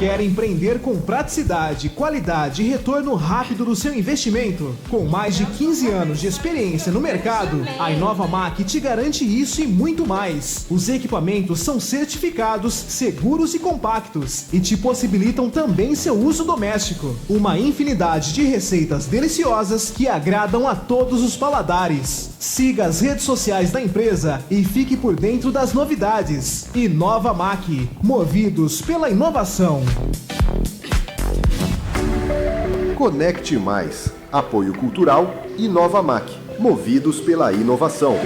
Quer empreender com praticidade, qualidade e retorno rápido do seu investimento? Com mais de 15 anos de experiência no mercado, a InovaMac te garante isso e muito mais. Os equipamentos são certificados, seguros e compactos e te possibilitam também seu uso doméstico. Uma infinidade de receitas deliciosas que agradam a todos os paladares. Siga as redes sociais da empresa e fique por dentro das novidades. InovaMac, movidos pela inovação. Conecte Mais. Apoio Cultural InovaMac, movidos pela inovação.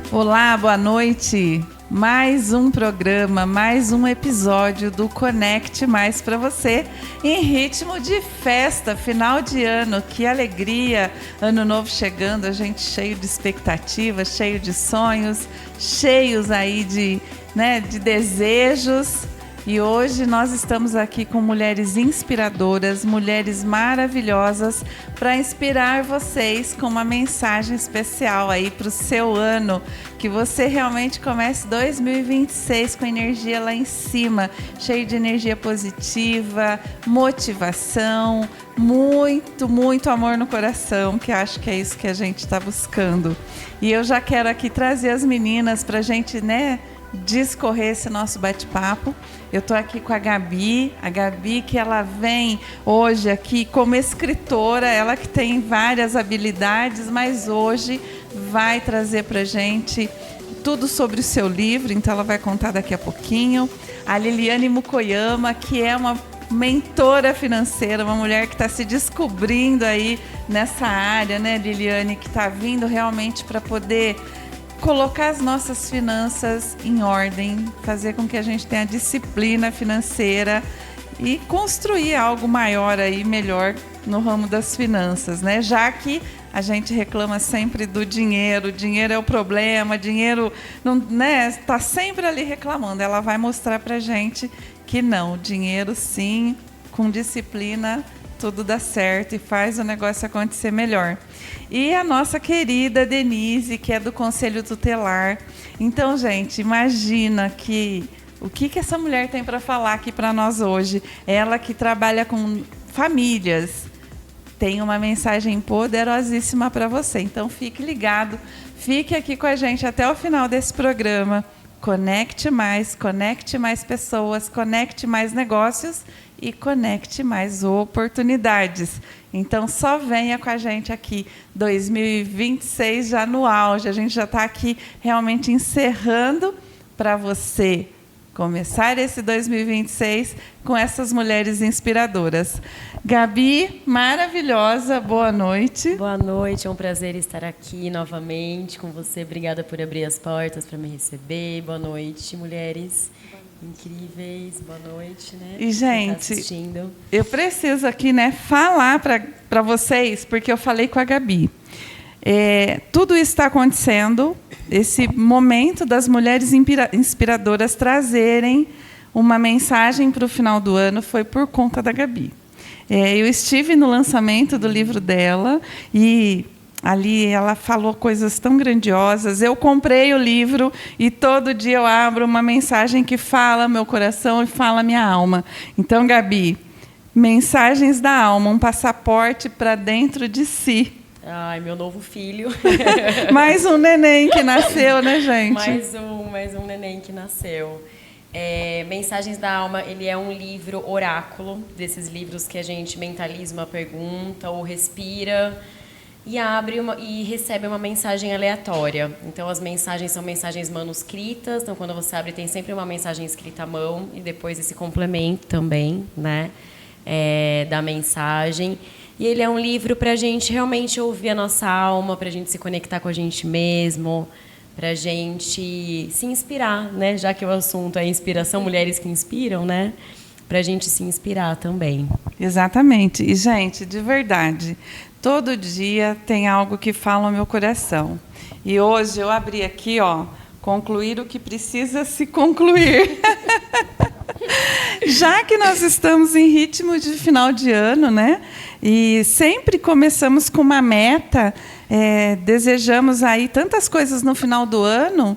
Olá, boa noite. Mais um programa, mais um episódio do Conecte Mais para você, em ritmo de festa, final de ano. Que alegria, ano novo chegando, a gente cheio de expectativas, cheio de sonhos, cheios aí de desejos. E hoje nós estamos aqui com mulheres inspiradoras, mulheres maravilhosas, para inspirar vocês com uma mensagem especial aí para o seu ano, que você realmente comece 2026 com energia lá em cima, cheio de energia positiva, motivação, muito, muito amor no coração, que acho que é isso que a gente está buscando. E eu já quero aqui trazer as meninas para a gente, discorrer esse nosso bate-papo. Eu estou aqui com a Gabi que ela vem hoje aqui como escritora, ela que tem várias habilidades, mas hoje vai trazer para a gente tudo sobre o seu livro, então ela vai contar daqui a pouquinho. A Liliane Mukoyama, que é uma mentora financeira, uma mulher que está se descobrindo aí nessa área, né, Liliane, que está vindo realmente para poder colocar as nossas finanças em ordem, fazer com que a gente tenha disciplina financeira e construir algo maior aí, melhor no ramo das finanças, né? Já que a gente reclama sempre do dinheiro, o dinheiro é o problema, dinheiro não, tá sempre ali reclamando. Ela vai mostrar pra gente que não, o dinheiro sim, com disciplina tudo dá certo e faz o negócio acontecer melhor. E a nossa querida Denise, que é do Conselho Tutelar. Então, gente, imagina o que essa mulher tem para falar aqui para nós hoje. Ela que trabalha com famílias, tem uma mensagem poderosíssima para você. Então, fique ligado, fique aqui com a gente até o final desse programa. Conecte mais pessoas, conecte mais negócios e conecte mais oportunidades. Então, só venha com a gente aqui, 2026 já no auge. A gente já está aqui realmente encerrando para você começar esse 2026 com essas mulheres inspiradoras. Gabi, maravilhosa, boa noite. Boa noite, é um prazer estar aqui novamente com você. Obrigada por abrir as portas para me receber. Boa noite, mulheres incríveis, boa noite, né? E, gente, eu preciso aqui, falar para vocês, porque eu falei com a Gabi. Tudo isso está acontecendo, esse momento das mulheres inspiradoras trazerem uma mensagem para o final do ano foi por conta da Gabi. Eu estive no lançamento do livro dela e ali ela falou coisas tão grandiosas. Eu comprei o livro e todo dia eu abro uma mensagem que fala meu coração e fala minha alma. Então, Gabi, mensagens da alma, um passaporte para dentro de si. Ai, meu novo filho. Mais um neném que nasceu, né, gente? Mais um neném que nasceu. Mensagens da Alma, ele é um livro oráculo, desses livros que a gente mentaliza uma pergunta ou respira e abre e recebe uma mensagem aleatória. Então, as mensagens são mensagens manuscritas, então quando você abre tem sempre uma mensagem escrita à mão e depois esse complemento também, né, da mensagem. E ele é um livro para a gente realmente ouvir a nossa alma, para a gente se conectar com a gente mesmo, para a gente se inspirar, né? Já que o assunto é inspiração, mulheres que inspiram, né? Para a gente se inspirar também. Exatamente. E, gente, de verdade, todo dia tem algo que fala ao meu coração. E hoje eu abri aqui, concluir o que precisa se concluir. Já que nós estamos em ritmo de final de ano, né? E sempre começamos com uma meta, desejamos aí tantas coisas no final do ano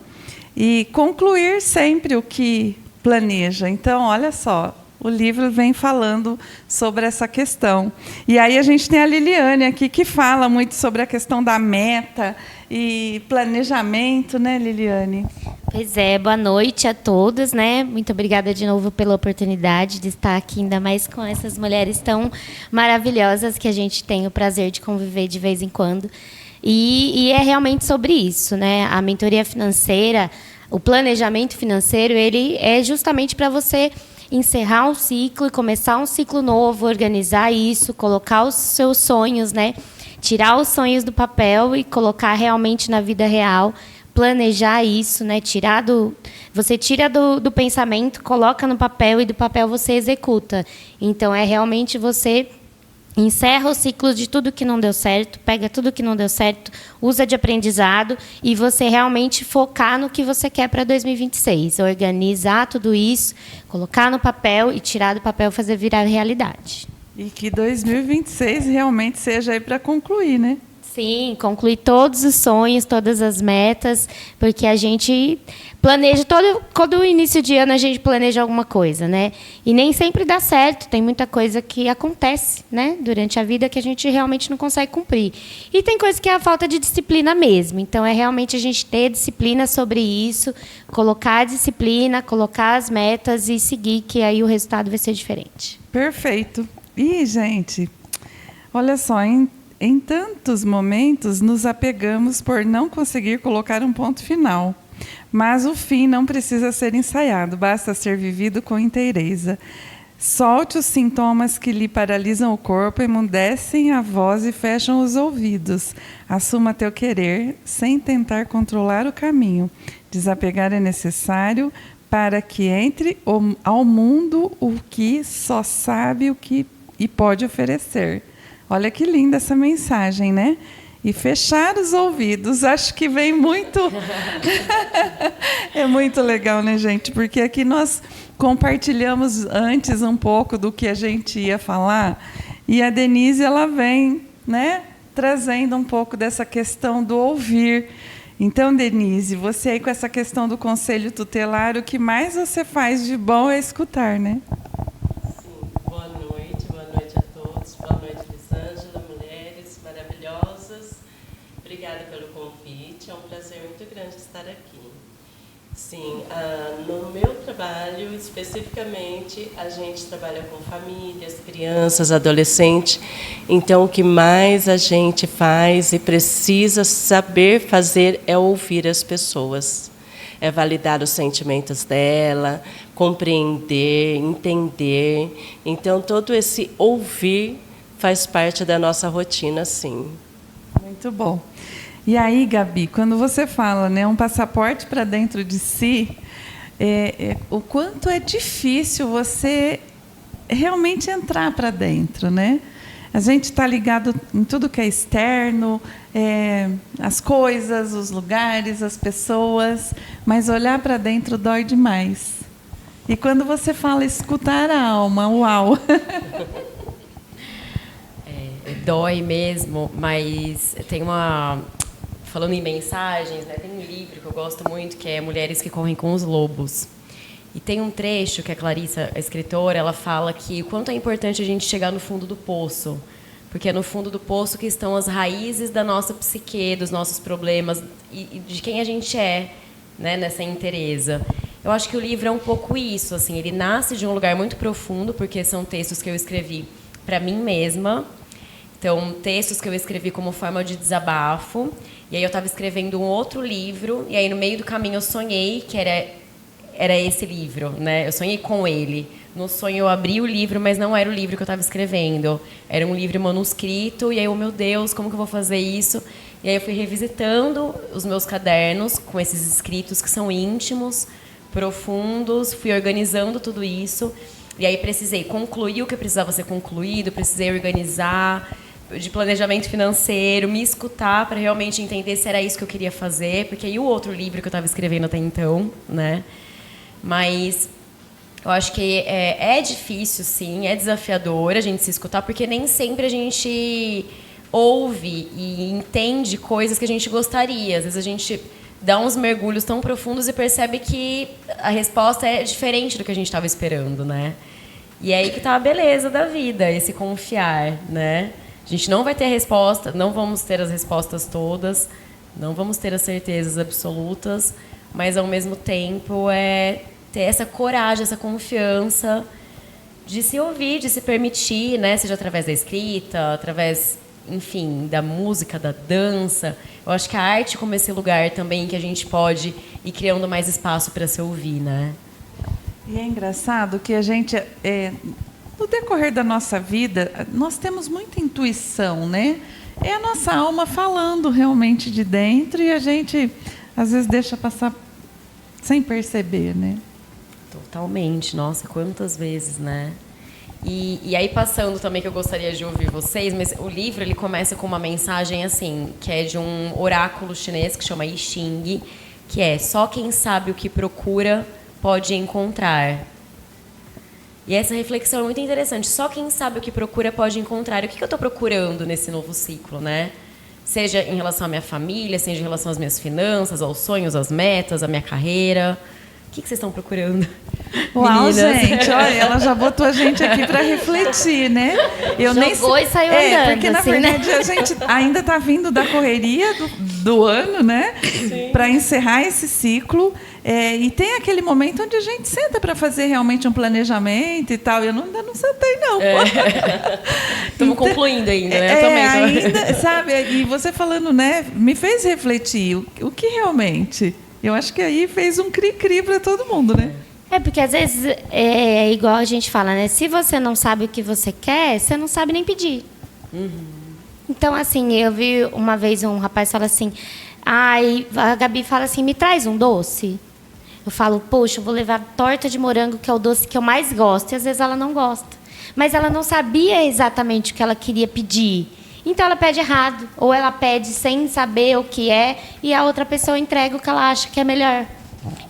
e concluir sempre o que planeja. Então, olha só, o livro vem falando sobre essa questão. E aí a gente tem a Liliane aqui, que fala muito sobre a questão da meta e planejamento, né, Liliane? Pois é, boa noite a todos, né? Muito obrigada de novo pela oportunidade de estar aqui, ainda mais com essas mulheres tão maravilhosas que a gente tem o prazer de conviver de vez em quando. E é realmente sobre isso, né? A mentoria financeira, o planejamento financeiro, ele é justamente para você encerrar um ciclo e começar um ciclo novo, organizar isso, colocar os seus sonhos, né? Tirar os sonhos do papel e colocar realmente na vida real, planejar isso, né? Você tira do pensamento, coloca no papel e do papel você executa. Então, é realmente você encerra o ciclo de tudo que não deu certo, pega tudo que não deu certo, usa de aprendizado e você realmente focar no que você quer para 2026. Organizar tudo isso, colocar no papel e tirar do papel, fazer virar realidade. E que 2026 realmente seja aí para concluir, né? Sim, concluir todos os sonhos, todas as metas, porque a gente planeja, todo início de ano a gente planeja alguma coisa, né? E nem sempre dá certo, tem muita coisa que acontece, né, durante a vida que a gente realmente não consegue cumprir. E tem coisa que é a falta de disciplina mesmo, então é realmente a gente ter disciplina sobre isso, colocar a disciplina, colocar as metas e seguir, que aí o resultado vai ser diferente. Perfeito. E, gente, olha só, em tantos momentos, nos apegamos por não conseguir colocar um ponto final. Mas o fim não precisa ser ensaiado, basta ser vivido com inteireza. Solte os sintomas que lhe paralisam o corpo, emudecem a voz e fecham os ouvidos. Assuma teu querer, sem tentar controlar o caminho. Desapegar é necessário para que entre ao mundo o que só sabe o que e pode oferecer. Olha que linda essa mensagem, né? E fechar os ouvidos, acho que vem muito... É muito legal, né, gente? Porque aqui nós compartilhamos antes um pouco do que a gente ia falar, e a Denise, ela vem, né, trazendo um pouco dessa questão do ouvir. Então, Denise, você aí com essa questão do conselho tutelar, o que mais você faz de bom é escutar, né? Boa noite a todos. Boa noite, Lisângela, mulheres maravilhosas. Obrigada pelo convite, é um prazer muito grande estar aqui. Sim, no meu trabalho, especificamente, a gente trabalha com famílias, crianças, adolescentes. Então, o que mais a gente faz e precisa saber fazer é ouvir as pessoas. É validar os sentimentos dela, compreender, entender. Então, todo esse ouvir faz parte da nossa rotina, sim. Muito bom. E aí, Gabi, quando você fala, né, um passaporte para dentro de si, o quanto é difícil você realmente entrar para dentro, né? A gente está ligado em tudo que é externo, as coisas, os lugares, as pessoas, mas olhar para dentro dói demais. E quando você fala escutar a alma, uau! Dói mesmo, mas tem uma... Falando em mensagens, né, tem um livro que eu gosto muito, que é Mulheres que Correm com os Lobos. E tem um trecho que a Clarissa, a escritora, ela fala que o quanto é importante a gente chegar no fundo do poço, porque é no fundo do poço que estão as raízes da nossa psique, dos nossos problemas e de quem a gente é, né, nessa inteireza. Eu acho que o livro é um pouco isso, assim, ele nasce de um lugar muito profundo, porque são textos que eu escrevi para mim mesma. Então, textos que eu escrevi como forma de desabafo. E aí eu estava escrevendo um outro livro, e aí no meio do caminho eu sonhei que era esse livro, né? Eu sonhei com ele. No sonho eu abri o livro, mas não era o livro que eu estava escrevendo. Era um livro manuscrito, e aí eu, meu Deus, como que eu vou fazer isso? E aí eu fui revisitando os meus cadernos com esses escritos que são íntimos, profundos, fui organizando tudo isso. E aí precisei concluir o que precisava ser concluído, precisei organizar, de planejamento financeiro, me escutar para realmente entender se era isso que eu queria fazer, porque aí o outro livro que eu estava escrevendo até então, né? Mas Eu acho que é difícil, sim, é desafiador a gente se escutar, porque nem sempre a gente ouve e entende coisas que a gente gostaria. Às vezes a gente dá uns mergulhos tão profundos e percebe que a resposta é diferente do que a gente estava esperando, né? E é aí que está a beleza da vida, esse confiar, né? A gente não vai ter a resposta, não vamos ter as respostas todas, não vamos ter as certezas absolutas, mas ao mesmo tempo ter essa coragem, essa confiança de se ouvir, de se permitir, né? Seja através da escrita, através, enfim, da música, da dança. Eu acho que a arte como esse lugar também que a gente pode ir criando mais espaço para se ouvir, né? E é engraçado que a gente, no decorrer da nossa vida, nós temos muita intuição, né? É a nossa alma falando realmente de dentro e a gente, às vezes, deixa passar sem perceber, né? Totalmente. Nossa, quantas vezes, né? E aí, passando também, que eu gostaria de ouvir vocês, mas o livro ele começa com uma mensagem assim, que é de um oráculo chinês que chama I Ching, que é: só quem sabe o que procura pode encontrar. E essa reflexão é muito interessante. Só quem sabe o que procura pode encontrar. O que eu estou procurando nesse novo ciclo, né? Seja em relação à minha família, seja em relação às minhas finanças, aos sonhos, às metas, à minha carreira. O que vocês estão procurando? Uau, meninas? gente, olha, ela já botou a gente aqui para refletir, né? Jogou e saiu andando, porque na assim, verdade né? a gente ainda está vindo da correria do ano, né? Para encerrar esse ciclo. E tem aquele momento onde a gente senta para fazer realmente um planejamento e tal. Eu ainda não sentei, não. Estamos concluindo ainda, né? Eu também. Ainda, sabe? E você falando, né? Me fez refletir o que realmente. Eu acho que aí fez um cri-cri para todo mundo, né? Porque às vezes é igual a gente fala, né? Se você não sabe o que você quer, você não sabe nem pedir. Então, assim, eu vi uma vez um rapaz falar assim: a Gabi fala assim, me traz um doce. Eu falo, poxa, eu vou levar torta de morango, que é o doce que eu mais gosto. E às vezes ela não gosta. Mas ela não sabia exatamente o que ela queria pedir. Então ela pede errado. Ou ela pede sem saber o que é, e a outra pessoa entrega o que ela acha que é melhor.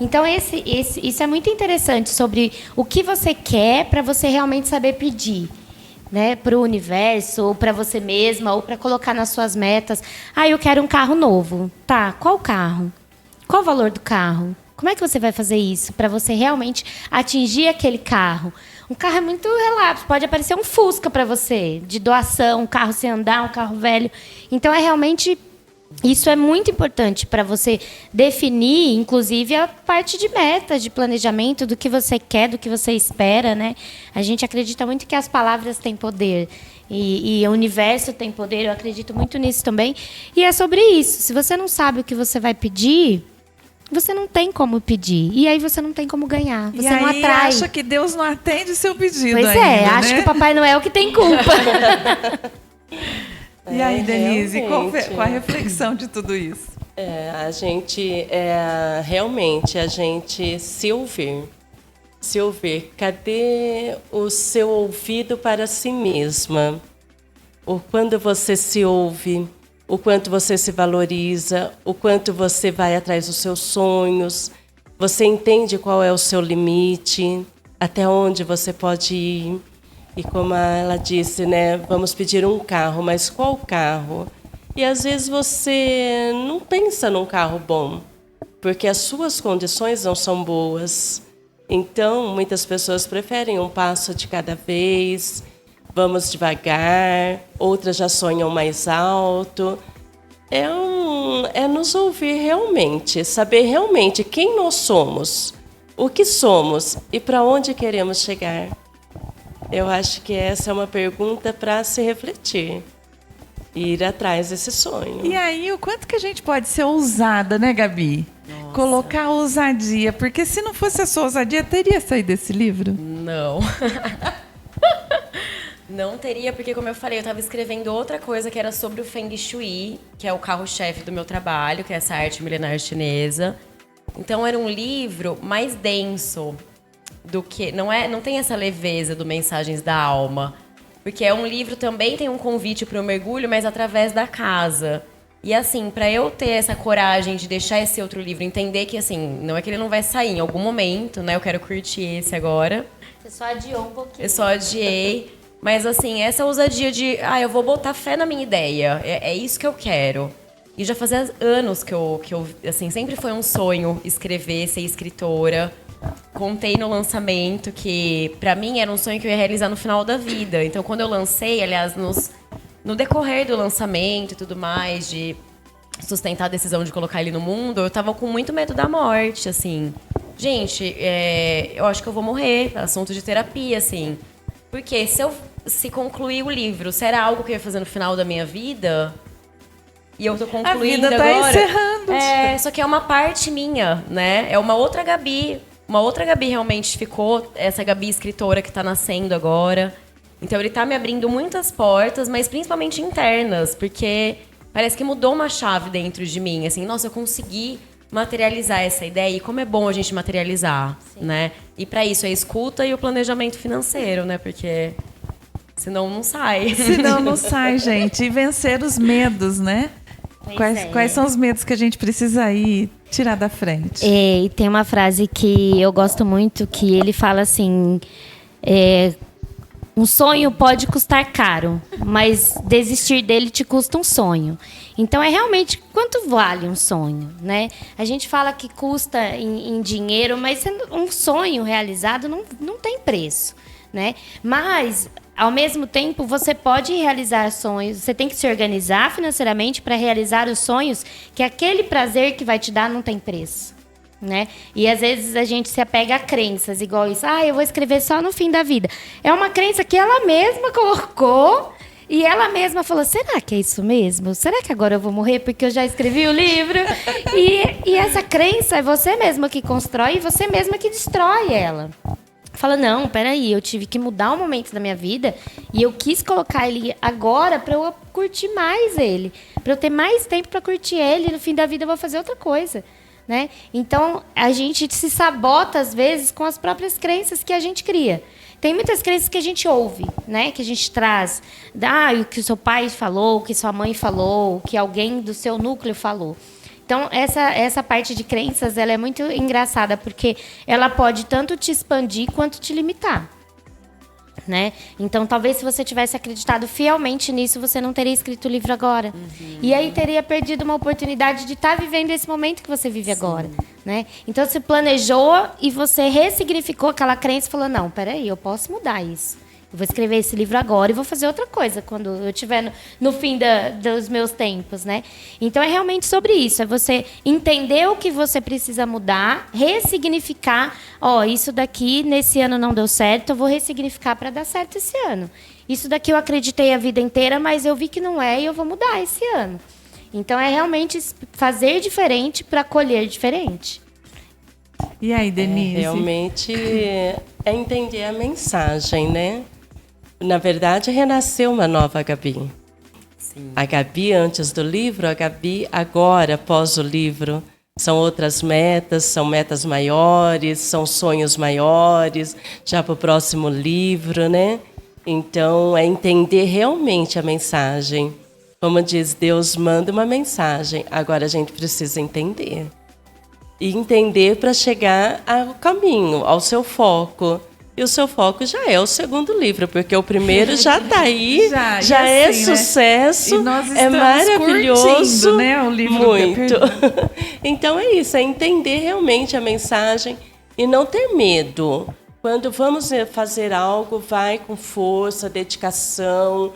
Então isso é muito interessante, sobre o que você quer para você realmente saber pedir, né? Para o universo, ou para você mesma, ou para colocar nas suas metas. Eu quero um carro novo. Tá, qual carro? Qual o valor do carro? Como é que você vai fazer isso para você realmente atingir aquele carro? Um carro é muito relapso, pode aparecer um Fusca para você, de doação, um carro sem andar, um carro velho. Então, isso é muito importante para você definir, inclusive, a parte de metas, de planejamento, do que você quer, do que você espera, né? A gente acredita muito que as palavras têm poder. E o universo tem poder, eu acredito muito nisso também. E é sobre isso. Se você não sabe o que você vai pedir, você não tem como pedir. E aí você não tem como ganhar. Você não atrai. Acha que Deus não atende seu pedido Pois ainda, acho né? que o Papai Noel que tem culpa. E aí, Denise, realmente. qual a reflexão de tudo isso? A gente, realmente, a gente se ouvir. Se ouvir. Cadê o seu ouvido para si mesma? Quando você se ouve, o quanto você se valoriza, o quanto você vai atrás dos seus sonhos, você entende qual é o seu limite, até onde você pode ir. E como ela disse, né, vamos pedir um carro, mas qual carro? E às vezes você não pensa num carro bom, porque as suas condições não são boas. Então, muitas pessoas preferem um passo de cada vez, vamos devagar, outras já sonham mais alto. É nos ouvir realmente, saber realmente quem nós somos, o que somos e para onde queremos chegar. Eu acho que essa é uma pergunta para se refletir, ir atrás desse sonho. E aí, o quanto que a gente pode ser ousada, né, Gabi? Nossa. Colocar ousadia, porque se não fosse a sua ousadia, teria saído desse livro? Não. Não teria, porque, como eu falei, eu estava escrevendo outra coisa que era sobre o Feng Shui, que é o carro-chefe do meu trabalho, que é essa arte milenar chinesa. Então, era um livro mais denso do que... Não tem essa leveza do Mensagens da Alma. Porque é um livro também, tem um convite para o mergulho, mas através da casa. E assim, para eu ter essa coragem de deixar esse outro livro, entender que assim, não é que ele não vai sair em algum momento, né? Eu quero curtir esse agora. Você só adiou um pouquinho. Eu só adiei. Mas assim, essa ousadia de, eu vou botar fé na minha ideia. É isso que eu quero. E já fazia anos que eu, assim, sempre foi um sonho escrever, ser escritora. Contei no lançamento que, pra mim, era um sonho que eu ia realizar no final da vida. Então, quando eu lancei, aliás, no decorrer do lançamento e tudo mais, de sustentar a decisão de colocar ele no mundo, eu tava com muito medo da morte, assim. Gente, eu acho que eu vou morrer, assunto de terapia, assim. Porque se concluir o livro, será algo que eu ia fazer no final da minha vida? E eu tô concluindo agora. A vida tá encerrando. Só que é uma parte minha, né? É uma outra Gabi. Uma outra Gabi realmente ficou, essa Gabi escritora que tá nascendo agora. Então ele tá me abrindo muitas portas, mas principalmente internas, porque parece que mudou uma chave dentro de mim. Assim, nossa, eu consegui materializar essa ideia. E como é bom a gente materializar, né? E para isso, a escuta e o planejamento financeiro, né? Porque senão não sai. Senão não sai, gente. E vencer os medos, né? Quais são os medos que a gente precisa aí tirar da frente? E tem uma frase que eu gosto muito, que ele fala assim... um sonho pode custar caro, mas desistir dele te custa um sonho. Então, é realmente quanto vale um sonho, né? A gente fala que custa em dinheiro, mas um sonho realizado não tem preço, né? Mas, ao mesmo tempo, você pode realizar sonhos. Você tem que se organizar financeiramente para realizar os sonhos, que aquele prazer que vai te dar não tem preço. Né? E às vezes a gente se apega a crenças, igual isso. Eu vou escrever só no fim da vida. É uma crença que ela mesma colocou e ela mesma falou, será que é isso mesmo? Será que agora eu vou morrer porque eu já escrevi o livro? E essa crença é você mesma que constrói e você mesma que destrói ela. Fala, não, peraí, eu tive que mudar um momento da minha vida e eu quis colocar ele agora para eu curtir mais ele. Para eu ter mais tempo para curtir ele e no fim da vida eu vou fazer outra coisa. Né? Então, a gente se sabota, às vezes, com as próprias crenças que a gente cria. Tem muitas crenças que a gente ouve, né? Que a gente traz. O que o seu pai falou, o que sua mãe falou, o que alguém do seu núcleo falou. Então, essa parte de crenças, ela é muito engraçada, porque ela pode tanto te expandir quanto te limitar. Né? Então, talvez se você tivesse acreditado fielmente nisso, você não teria escrito o livro agora. Uhum. E aí teria perdido uma oportunidade de estar vivendo esse momento que você vive agora. Né? Então, você planejou e você ressignificou aquela crença e falou, não, peraí, eu posso mudar isso. Eu vou escrever esse livro agora e vou fazer outra coisa quando eu estiver no fim dos meus tempos, né? Então, é realmente sobre isso. É você entender o que você precisa mudar, ressignificar. Isso daqui, nesse ano não deu certo, eu vou ressignificar para dar certo esse ano. Isso daqui eu acreditei a vida inteira, mas eu vi que não é e eu vou mudar esse ano. Então, é realmente fazer diferente para colher diferente. E aí, Denise? Realmente é entender a mensagem, né? Na verdade, renasceu uma nova Gabi. Sim. A Gabi antes do livro, a Gabi agora, após o livro. São outras metas, são metas maiores, são sonhos maiores, já para o próximo livro, né? Então, é entender realmente a mensagem. Como diz, Deus manda uma mensagem, agora a gente precisa entender. E entender para chegar ao caminho, ao seu foco. E o seu foco já é o segundo livro, porque o primeiro já está aí, já é assim, sucesso, né? É maravilhoso, né, o livro muito. Então é isso, é entender realmente a mensagem e não ter medo. Quando vamos fazer algo, vai com força, dedicação.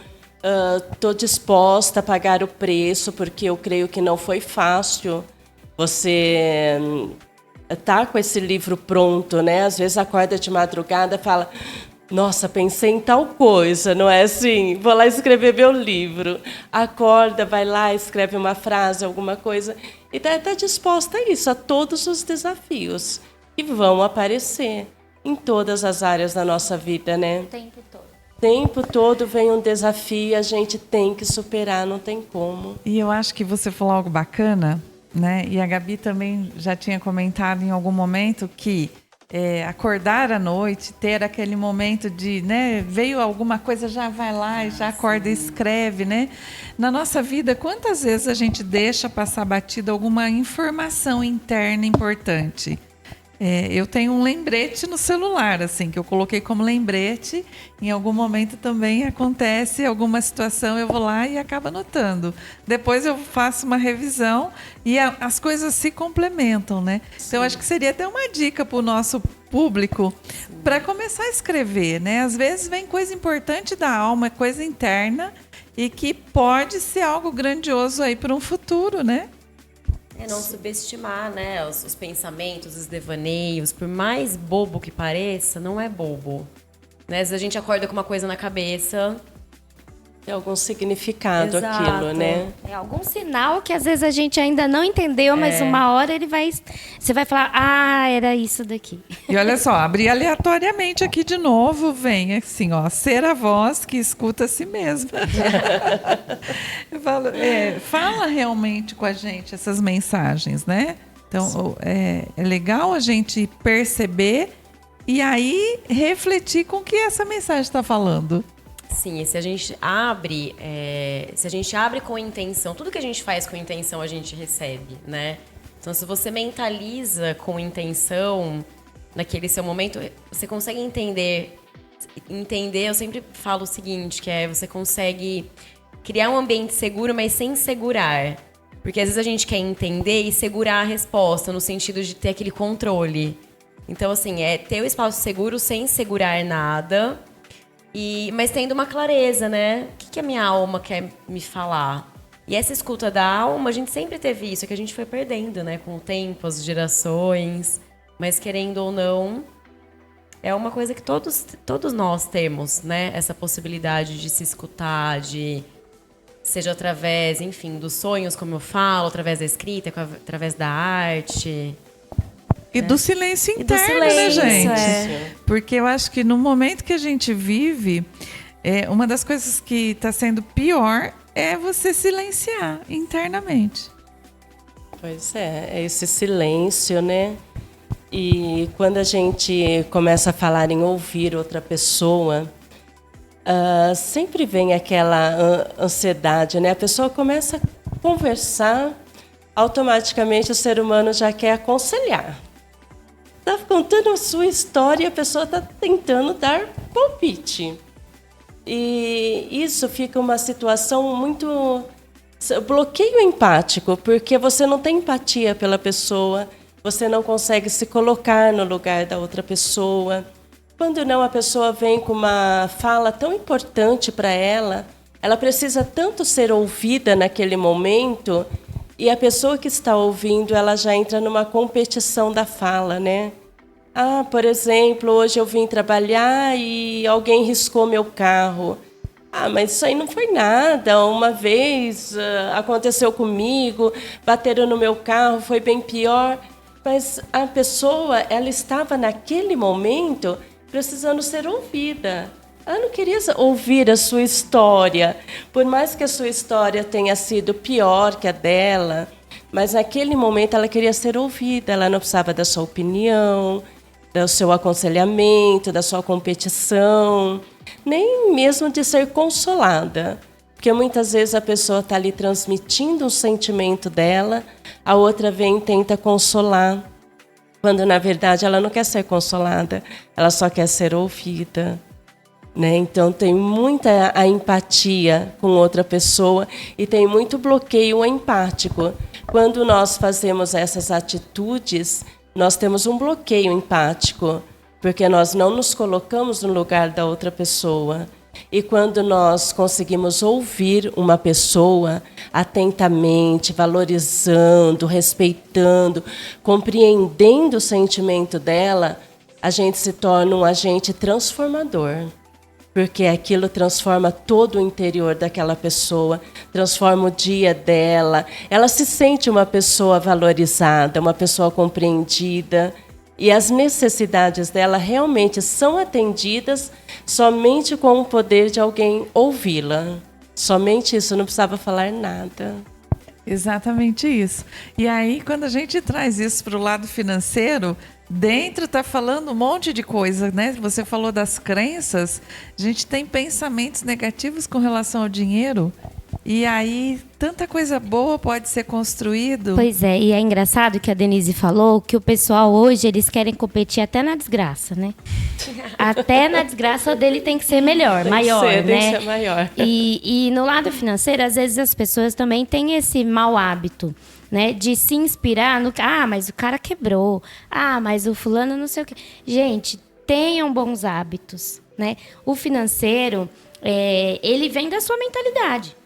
Estou disposta a pagar o preço, porque eu creio que não foi fácil. Você tá com esse livro pronto, né? Às vezes acorda de madrugada e fala, nossa, pensei em tal coisa, não é assim? Vou lá escrever meu livro. Acorda, vai lá, escreve uma frase, alguma coisa. E tá disposta a isso, a todos os desafios que vão aparecer em todas as áreas da nossa vida, né? O tempo todo. O tempo todo vem um desafio, a gente tem que superar, não tem como. E eu acho que você falou algo bacana, né? E a Gabi também já tinha comentado em algum momento que acordar à noite, ter aquele momento de, né, veio alguma coisa, já vai lá e já acorda e escreve, né? Na nossa vida, quantas vezes a gente deixa passar batida alguma informação interna importante? Eu tenho um lembrete no celular, assim, que eu coloquei como lembrete. Em algum momento também acontece alguma situação, eu vou lá e acabo anotando. Depois eu faço uma revisão e as coisas se complementam, né? Então, acho que seria até uma dica para o nosso público para começar a escrever, né? Às vezes vem coisa importante da alma, coisa interna, e que pode ser algo grandioso aí para um futuro, né? Não subestimar, né, os pensamentos, os devaneios. Por mais bobo que pareça, não é bobo. Né? Às vezes a gente acorda com uma coisa na cabeça. Tem algum significado. Exato. Aquilo, né? É algum sinal que às vezes a gente ainda não entendeu, mas uma hora você vai falar, era isso daqui. E olha só, abri aleatoriamente aqui de novo, vem assim, ó, ser a voz que escuta a si mesma. Eu falo, fala realmente com a gente essas mensagens, né? Então, é legal a gente perceber e aí refletir com o que essa mensagem está falando. Sim, e se a gente abre com intenção, tudo que a gente faz com intenção a gente recebe, né? Então, se você mentaliza com intenção naquele seu momento, você consegue entender. Eu sempre falo o seguinte, que você consegue criar um ambiente seguro, mas sem segurar. Porque às vezes a gente quer entender e segurar a resposta, no sentido de ter aquele controle. Então, assim, ter o espaço seguro sem segurar nada. Mas tendo uma clareza, né? O que a minha alma quer me falar? E essa escuta da alma, a gente sempre teve isso, que a gente foi perdendo, né? Com o tempo, as gerações. Mas querendo ou não, é uma coisa que todos nós temos, né? Essa possibilidade de se escutar, seja através, enfim, dos sonhos, como eu falo, através da escrita, através da arte. E do silêncio interno, né, gente? Porque eu acho que no momento que a gente vive, uma das coisas que está sendo pior é você silenciar internamente. Pois é esse silêncio, né? E quando a gente começa a falar em ouvir outra pessoa, sempre vem aquela ansiedade, né? A pessoa começa a conversar, automaticamente o ser humano já quer aconselhar. Está contando a sua história e a pessoa está tentando dar palpite. E isso fica uma situação muito... bloqueio empático, porque você não tem empatia pela pessoa, você não consegue se colocar no lugar da outra pessoa. Quando não, a pessoa vem com uma fala tão importante para ela, ela precisa tanto ser ouvida naquele momento, e a pessoa que está ouvindo, ela já entra numa competição da fala, né? Por exemplo, hoje eu vim trabalhar e alguém riscou meu carro. Mas isso aí não foi nada. Uma vez aconteceu comigo, bateram no meu carro, foi bem pior. Mas a pessoa, ela estava naquele momento precisando ser ouvida. Ela não queria ouvir a sua história, por mais que a sua história tenha sido pior que a dela, mas naquele momento ela queria ser ouvida, ela não precisava da sua opinião, do seu aconselhamento, da sua competição, nem mesmo de ser consolada. Porque muitas vezes a pessoa está ali transmitindo um sentimento dela, a outra vem e tenta consolar, quando na verdade ela não quer ser consolada, ela só quer ser ouvida. Né? Então tem muita a empatia com outra pessoa e tem muito bloqueio empático. Quando nós fazemos essas atitudes, nós temos um bloqueio empático, porque nós não nos colocamos no lugar da outra pessoa. E quando nós conseguimos ouvir uma pessoa atentamente, valorizando, respeitando, compreendendo o sentimento dela, a gente se torna um agente transformador. Porque aquilo transforma todo o interior daquela pessoa, transforma o dia dela. Ela se sente uma pessoa valorizada, uma pessoa compreendida. E as necessidades dela realmente são atendidas somente com o poder de alguém ouvi-la. Somente isso, não precisava falar nada. Exatamente isso. E aí, quando a gente traz isso para o lado financeiro, Dentro tá falando um monte de coisa, né? Você falou das crenças. A gente tem pensamentos negativos com relação ao dinheiro. E aí, tanta coisa boa pode ser construído. Pois é, e é engraçado que a Denise falou que o pessoal hoje, eles querem competir até na desgraça, né? Até na desgraça dele tem que ser melhor, maior, né? Tem que ser maior. E no lado financeiro, às vezes as pessoas também têm esse mau hábito, né? De se inspirar no... Ah, mas o cara quebrou. Ah, mas o fulano não sei o quê. Gente, tenham bons hábitos, né? O financeiro, ele vem da sua mentalidade.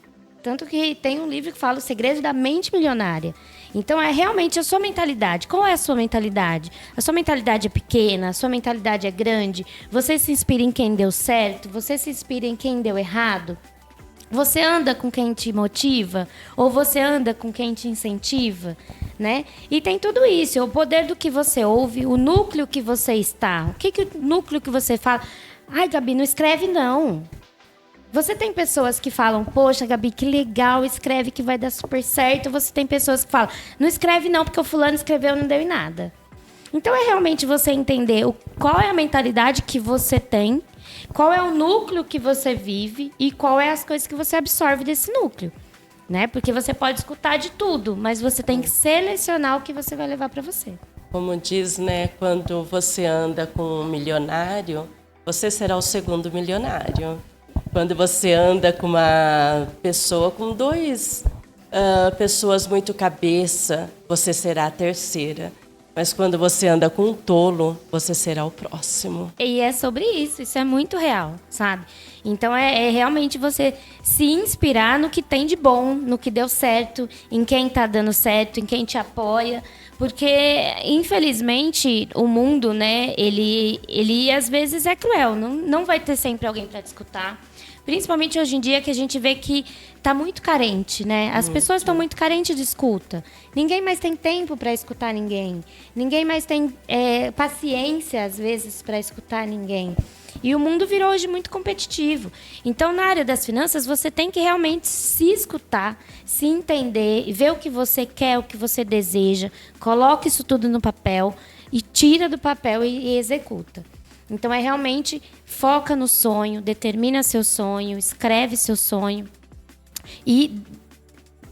Tanto que tem um livro que fala o segredo da mente milionária. Então, é realmente a sua mentalidade. Qual é a sua mentalidade? A sua mentalidade é pequena? A sua mentalidade é grande? Você se inspira em quem deu certo? Você se inspira em quem deu errado? Você anda com quem te motiva? Ou você anda com quem te incentiva? Né? E tem tudo isso. O poder do que você ouve, o núcleo que você está. O que o núcleo que você fala? Ai, Gabi, não escreve não. Você tem pessoas que falam, poxa, Gabi, que legal, escreve que vai dar super certo. Você tem pessoas que falam, não escreve não, porque o fulano escreveu e não deu em nada. Então, é realmente você entender qual é a mentalidade que você tem, qual é o núcleo que você vive e qual é as coisas que você absorve desse núcleo. Né? Porque você pode escutar de tudo, mas você tem que selecionar o que você vai levar para você. Como diz, né, quando você anda com um milionário, você será o segundo milionário. Quando você anda com uma pessoa, com duas pessoas muito cabeça, você será a terceira. Mas quando você anda com um tolo, você será o próximo. E é sobre isso é muito real, sabe? Então é realmente você se inspirar no que tem de bom, no que deu certo, em quem tá dando certo, em quem te apoia. Porque, infelizmente, o mundo, né, ele às vezes é cruel. Não vai ter sempre alguém para te escutar. Principalmente hoje em dia, que a gente vê que está muito carente, né? As pessoas estão muito carentes de escuta. Ninguém mais tem tempo para escutar ninguém. Ninguém mais tem paciência, às vezes, para escutar ninguém. E o mundo virou hoje muito competitivo. Então, na área das finanças, você tem que realmente se escutar, se entender, ver o que você quer, o que você deseja. Coloca isso tudo no papel e tira do papel e executa. Então, é realmente foca no sonho, determina seu sonho, escreve seu sonho e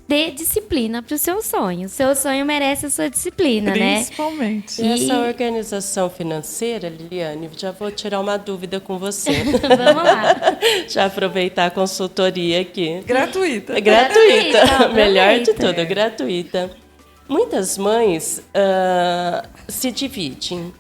dê disciplina para o seu sonho. O seu sonho merece a sua disciplina, Principalmente. Né? E essa organização financeira, Liliane, já vou tirar uma dúvida com você. Vamos lá. Já aproveitar a consultoria aqui. Gratuita. Gratuita. Melhor de tudo, gratuita. Muitas mães se dividem.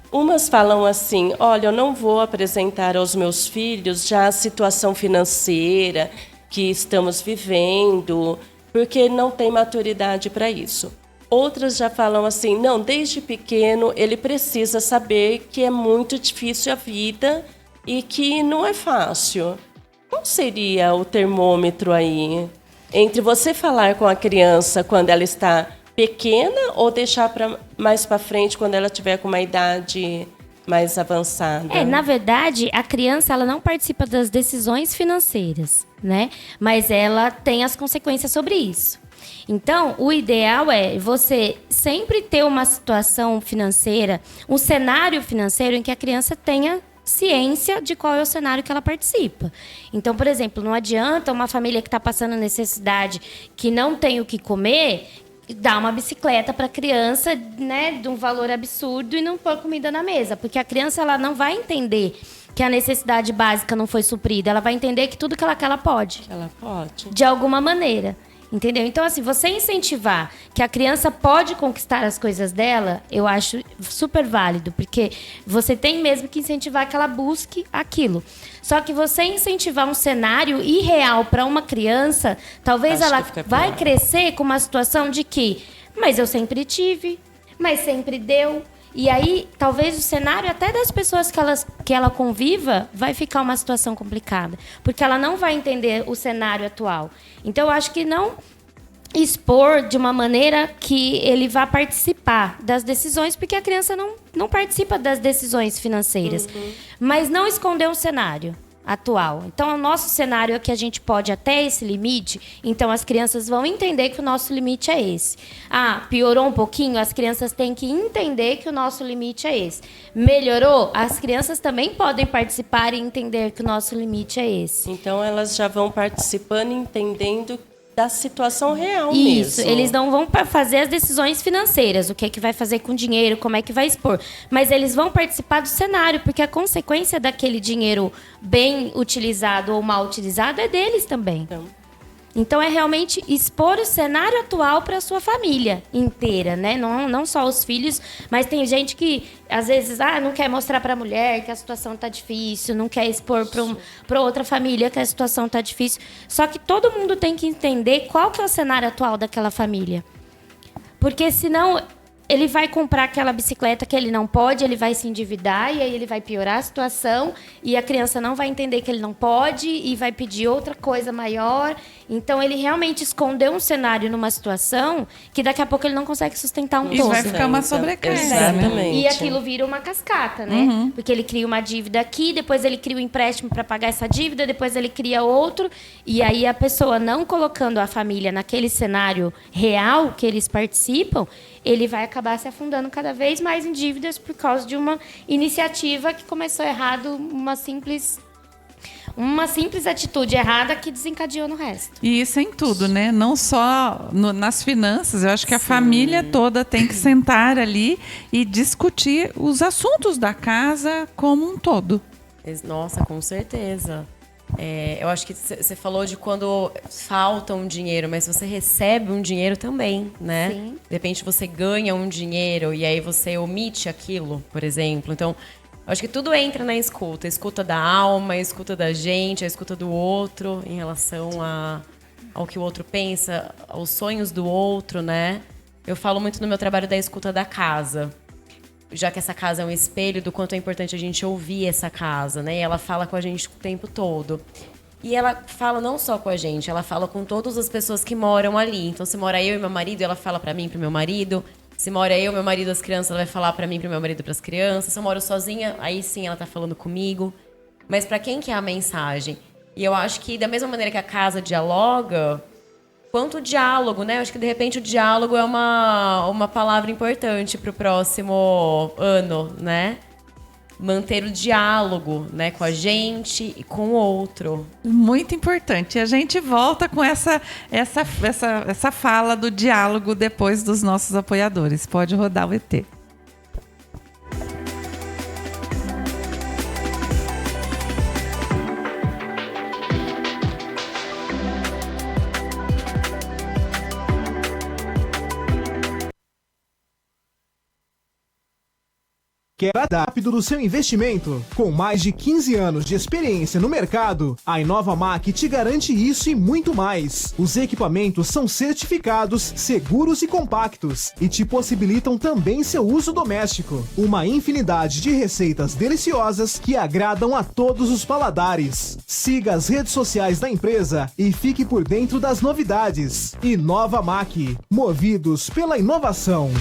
Umas falam assim, olha, eu não vou apresentar aos meus filhos já a situação financeira que estamos vivendo, porque não tem maturidade para isso. Outras já falam assim, não, desde pequeno ele precisa saber que é muito difícil a vida e que não é fácil. Qual seria o termômetro aí entre você falar com a criança quando ela está pequena ou deixar mais para frente quando ela tiver com uma idade mais avançada? Na verdade, a criança ela não participa das decisões financeiras, né? Mas ela tem as consequências sobre isso. Então, o ideal é você sempre ter uma situação financeira, um cenário financeiro em que a criança tenha ciência de qual é o cenário que ela participa. Então, por exemplo, não adianta uma família que está passando necessidade, que não tem o que comer, dar uma bicicleta para a criança, né, de um valor absurdo e não pôr comida na mesa. Porque a criança ela não vai entender que a necessidade básica não foi suprida. Ela vai entender que tudo que ela quer, ela pode. Ela pode. De alguma maneira. Entendeu? Então, assim, você incentivar que a criança pode conquistar as coisas dela, eu acho super válido, porque você tem mesmo que incentivar que ela busque aquilo. Só que você incentivar um cenário irreal para uma criança, talvez ela vai crescer com uma situação de que, mas eu sempre tive, mas sempre deu. E aí, talvez o cenário até das pessoas que ela conviva vai ficar uma situação complicada. Porque ela não vai entender o cenário atual. Então, eu acho que não expor de uma maneira que ele vá participar das decisões, porque a criança não participa das decisões financeiras. Mas não esconder um cenário. atual. Então, o nosso cenário é que a gente pode até esse limite, então as crianças vão entender que o nosso limite é esse. Piorou um pouquinho, as crianças têm que entender que o nosso limite é esse. Melhorou, as crianças também podem participar e entender que o nosso limite é esse. Então, elas já vão participando, entendendo da situação real Isso, mesmo. eles não vão fazer as decisões financeiras, o que é que vai fazer com o dinheiro, como é que vai expor. Mas eles vão participar do cenário, porque a consequência daquele dinheiro bem utilizado ou mal utilizado é deles também. Então, é realmente expor o cenário atual para a sua família inteira, né? Não só os filhos, mas tem gente que, às vezes, não quer mostrar para a mulher que a situação está difícil, não quer expor para outra família que a situação está difícil. Só que todo mundo tem que entender qual que é o cenário atual daquela família. Porque, senão, ele vai comprar aquela bicicleta que ele não pode, ele vai se endividar e aí ele vai piorar a situação e a criança não vai entender que ele não pode e vai pedir outra coisa maior. Então, ele realmente escondeu um cenário numa situação que daqui a pouco ele não consegue sustentar um todo. E vai ficar uma sobrecarga. Exatamente. E aquilo vira uma cascata, né? Porque ele cria uma dívida aqui, depois ele cria um empréstimo para pagar essa dívida, depois ele cria outro. E aí a pessoa não colocando a família naquele cenário real que eles participam, ele vai acabar se afundando cada vez mais em dívidas por causa de uma iniciativa que começou errado, uma simples atitude errada que desencadeou no resto. E isso em tudo, né? Não só nas finanças. Eu acho que a família toda tem que sentar ali e discutir os assuntos da casa como um todo. Nossa, com certeza. Eu acho que você falou de quando falta um dinheiro, mas você recebe um dinheiro também, né? Sim. De repente você ganha um dinheiro e aí você omite aquilo, por exemplo. Então, eu acho que tudo entra na escuta. A escuta da alma, a escuta da gente, a escuta do outro em relação ao que o outro pensa, aos sonhos do outro, né? Eu falo muito no meu trabalho da escuta da casa. Já que essa casa é um espelho do quanto é importante a gente ouvir essa casa, né? E ela fala com a gente o tempo todo. E ela fala não só com a gente, ela fala com todas as pessoas que moram ali. Então, se mora eu e meu marido, ela fala pra mim e pro meu marido. Se mora eu, meu marido, as crianças, ela vai falar pra mim, pro meu marido, pras crianças. Se eu moro sozinha, aí sim ela tá falando comigo. Mas pra quem que é a mensagem? E eu acho que da mesma maneira que a casa dialoga, quanto o diálogo, né? Eu acho que de repente o diálogo é uma palavra importante pro próximo ano, né? Manter o diálogo, né, com a gente e com o outro. Muito importante. E a gente volta com essa fala do diálogo depois dos nossos apoiadores. Pode rodar o ET. Quer dar rápido do seu investimento? Com mais de 15 anos de experiência no mercado, a InovaMac te garante isso e muito mais. Os equipamentos são certificados, seguros e compactos e te possibilitam também seu uso doméstico. Uma infinidade de receitas deliciosas que agradam a todos os paladares. Siga as redes sociais da empresa e fique por dentro das novidades. InovaMac, movidos pela inovação.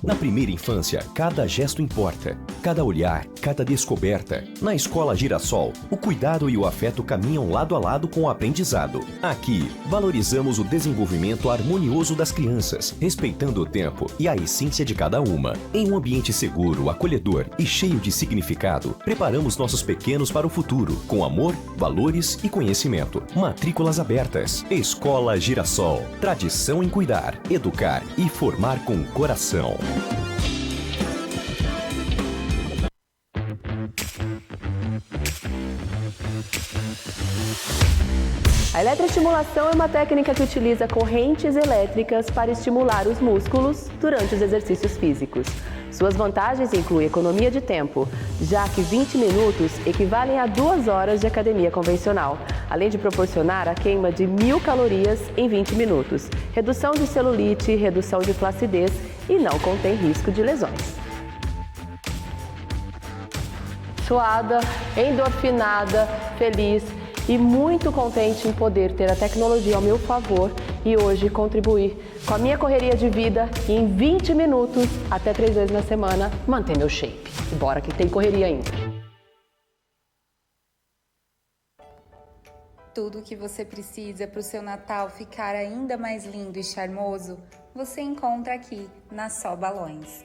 Na primeira infância, cada gesto importa, cada olhar, cada descoberta. Na Escola Girassol, o cuidado e o afeto caminham lado a lado com o aprendizado. Aqui, valorizamos o desenvolvimento harmonioso das crianças, respeitando o tempo e a essência de cada uma. Em um ambiente seguro, acolhedor e cheio de significado, preparamos nossos pequenos para o futuro, com amor, valores e conhecimento. Matrículas abertas. Escola Girassol. Tradição em cuidar, educar e formar com o coração. A eletroestimulação é uma técnica que utiliza correntes elétricas para estimular os músculos durante os exercícios físicos. Suas vantagens incluem economia de tempo, já que 20 minutos equivalem a 2 horas de academia convencional, além de proporcionar a queima de 1000 calorias em 20 minutos, redução de celulite, redução de flacidez e não contém risco de lesões. Suada, endorfinada, feliz e muito contente em poder ter a tecnologia ao meu favor e hoje contribuir com a minha correria de vida e em 20 minutos, até 3 vezes na semana, manter meu shape. E bora que tem correria ainda. Tudo o que você precisa para o seu Natal ficar ainda mais lindo e charmoso, você encontra aqui na Só Balões.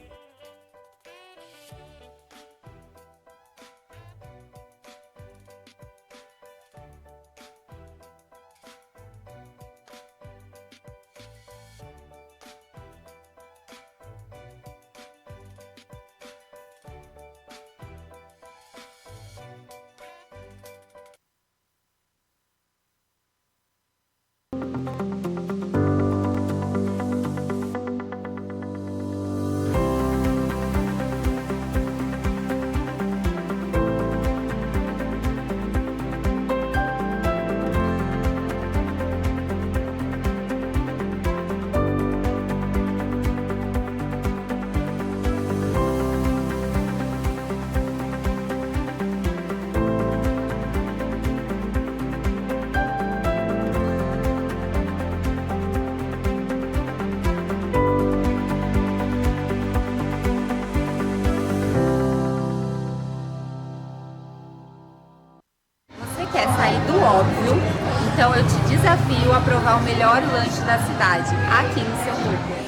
Quer sair do óbvio, então eu te desafio a provar o melhor lanche da cidade, aqui no seu hambúrguer.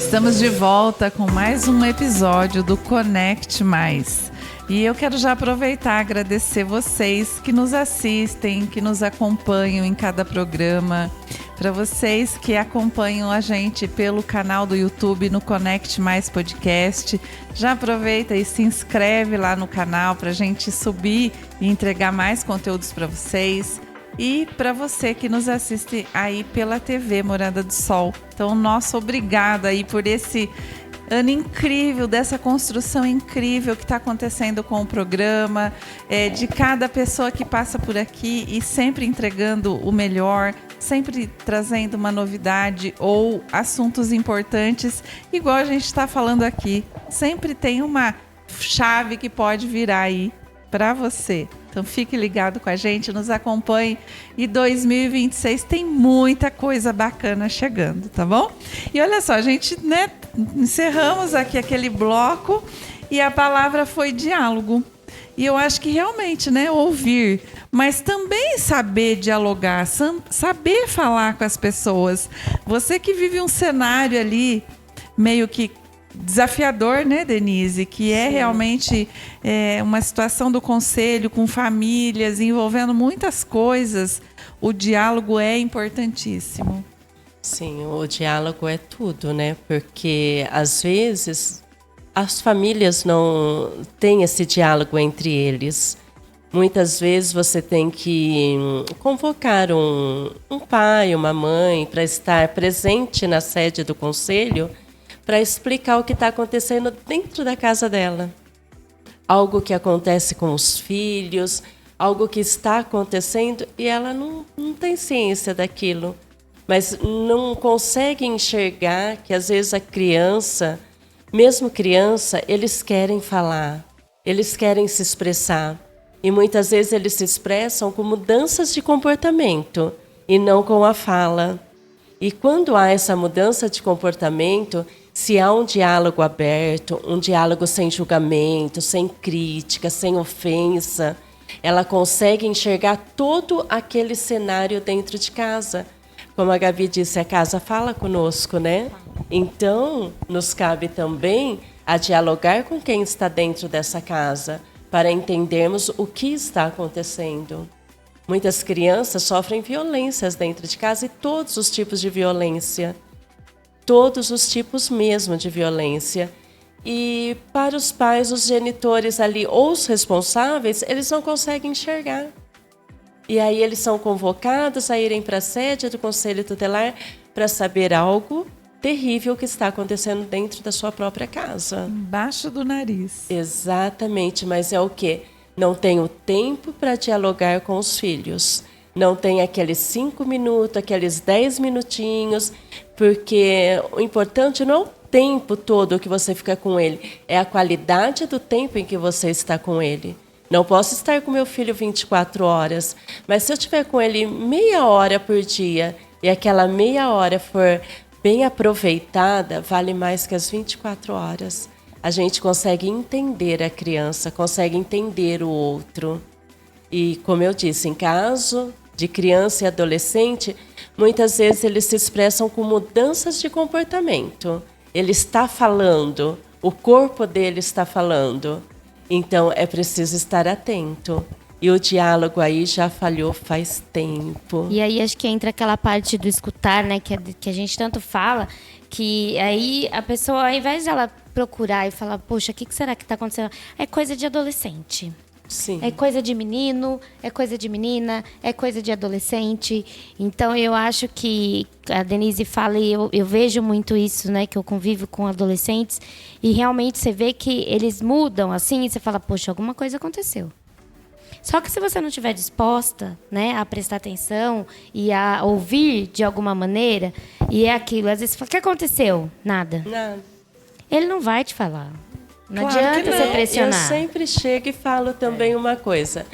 Estamos de volta com mais um episódio do Conecte Mais. E eu quero já aproveitar e agradecer vocês que nos assistem, que nos acompanham em cada programa. Para vocês que acompanham a gente pelo canal do YouTube no Conecte Mais Podcast, já aproveita e se inscreve lá no canal para a gente subir e entregar mais conteúdos para vocês. E para você que nos assiste aí pela TV Morada do Sol. Então, nosso obrigado aí por esse ano incrível, dessa construção incrível que está acontecendo com o programa, de cada pessoa que passa por aqui e sempre entregando o melhor, sempre trazendo uma novidade ou assuntos importantes, igual a gente está falando aqui. Sempre tem uma chave que pode virar aí para você. Então fique ligado com a gente, nos acompanhe. E 2026 tem muita coisa bacana chegando, tá bom? E olha só, a gente, encerramos aqui aquele bloco e a palavra foi diálogo. E eu acho que realmente, ouvir, mas também saber dialogar, saber falar com as pessoas. Você que vive um cenário ali meio que desafiador, né, Denise? Que é realmente uma situação do conselho com famílias, envolvendo muitas coisas. O diálogo é importantíssimo. Sim, o diálogo é tudo, né? Porque, às vezes, as famílias não têm esse diálogo entre eles. Muitas vezes você tem que convocar um pai, uma mãe, para estar presente na sede do conselho, para explicar o que está acontecendo dentro da casa dela. Algo que acontece com os filhos, algo que está acontecendo e ela não tem ciência daquilo. Mas não consegue enxergar que, às vezes, a criança, mesmo criança, eles querem falar, eles querem se expressar. E muitas vezes eles se expressam com mudanças de comportamento e não com a fala. E quando há essa mudança de comportamento, se há um diálogo aberto, um diálogo sem julgamento, sem crítica, sem ofensa, ela consegue enxergar todo aquele cenário dentro de casa. Como a Gabi disse, a casa fala conosco, né? Então, nos cabe também a dialogar com quem está dentro dessa casa, para entendermos o que está acontecendo. Muitas crianças sofrem violências dentro de casa e todos os tipos de violência. Todos os tipos mesmo de violência. E para os pais, os genitores ali, ou os responsáveis, eles não conseguem enxergar. E aí eles são convocados a irem para a sede do Conselho Tutelar para saber algo terrível que está acontecendo dentro da sua própria casa. Embaixo do nariz. Exatamente, mas é o quê? Não tem o tempo para dialogar com os filhos. Não tem aqueles 5 minutos, aqueles 10 minutinhos, porque o importante não é o tempo todo que você fica com ele, é a qualidade do tempo em que você está com ele. Não posso estar com meu filho 24 horas, mas se eu estiver com ele meia hora por dia e aquela meia hora for bem aproveitada, vale mais que as 24 horas. A gente consegue entender a criança, consegue entender o outro. E, como eu disse, em caso de criança e adolescente, muitas vezes eles se expressam com mudanças de comportamento. Ele está falando, o corpo dele está falando. Então, é preciso estar atento. E o diálogo aí já falhou faz tempo. E aí acho que entra aquela parte do escutar, né, que a gente tanto fala, que aí a pessoa, ao invés de ela procurar e falar, poxa, o que será que está acontecendo? É coisa de adolescente. Sim. É coisa de menino, é coisa de menina, é coisa de adolescente. Então, eu acho que a Denise fala, e eu vejo muito isso, né? Que eu convivo com adolescentes, e realmente você vê que eles mudam, assim, e você fala, poxa, alguma coisa aconteceu. Só que se você não estiver disposta, né, a prestar atenção e a ouvir de alguma maneira, e é aquilo, às vezes você fala, o que aconteceu? Nada. Nada. Ele não vai te falar. Não Claro adianta você pressionar. Eu sempre chego e falo também uma coisa.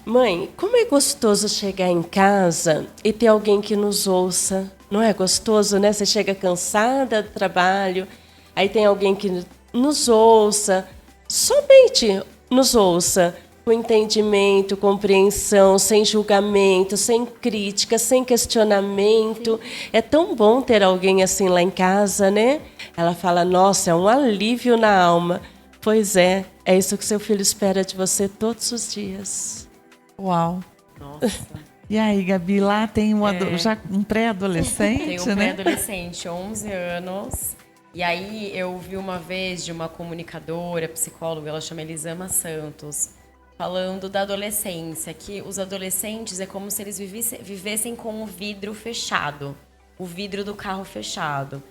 Mãe, como é gostoso chegar em casa e ter alguém que nos ouça. Não é gostoso, né? Você chega cansada do trabalho, aí tem alguém que nos ouça, somente nos ouça, com entendimento, compreensão, sem julgamento, sem crítica, sem questionamento. É tão bom ter alguém assim lá em casa, né? Ela fala, nossa, é um alívio na alma. Pois é isso que seu filho espera de você todos os dias. Uau. Nossa. E aí, Gabi, lá tem já um pré-adolescente, Tem um né? pré-adolescente, 11 anos. E aí eu vi uma vez de uma comunicadora, psicóloga, ela chama Elisama Santos, falando da adolescência, que os adolescentes é como se eles vivessem com o vidro fechado, o vidro do carro fechado.